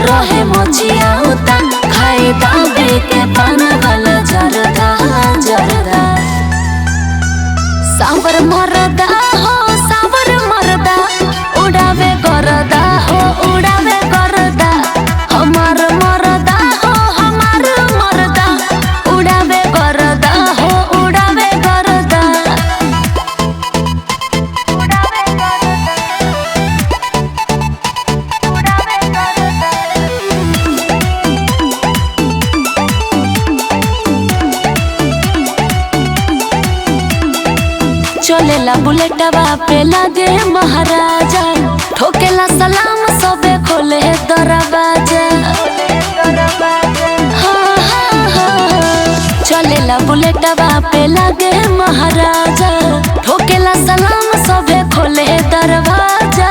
रहे मोचिया उता खाए दाबे के पाना वाला जरदा जरदा सावर मरदा हो सावर मरदा उड़ावे गरदा हो उड़ावे गरदा हमार मरदा हो हमार मरदा उड़ावे गरदा हो उड़ावे गरदा उड़ावे चलेला बुलेटवा पे लागे महाराजा ठोकेला सलाम सबे खोले दरवाजा हाँ हाँ हाँ चलेला बुलेटवा पे लागे महाराजा ठोकेला सलाम सबे खोले दरवाजा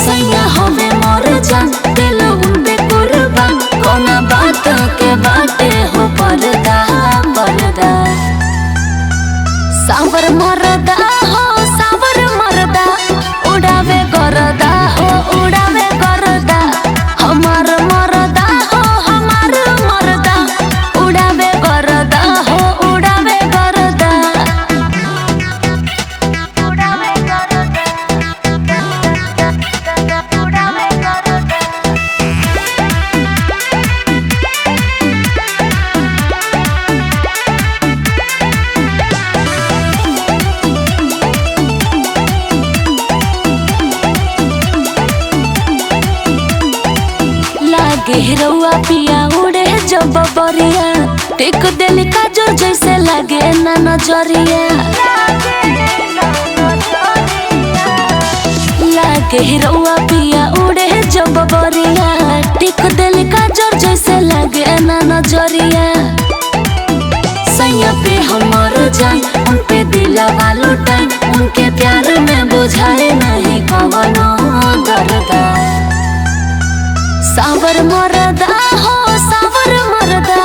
सैया हमें मर जान दिल उनपे कुर्बान कोना बात के बाटे हो पर्दा पर्दा सावर मरदा हो सावर मरदा उड़ावे गरदा हो उड़ावे गरदा हमार मरदा हो हमार मरदा उड़ावे गरदा हो उड़ावे गरदा उड़ावे गरदा उड़ावे गरदा गेहरुआ पिया उड़े जब बरिया टेक दिल काजर जैसे लगे ना नजरिया लागे हिरौआ पिया उड़े जब बरिया टेक दिल काजर जैसे लगे ना नजरिया सैया पे हमर जान उन पे दिला वालो टाइम उनके प्यार में बुझाए नहीं कवनो दर्दा सावर मरदा हो सावर मरदा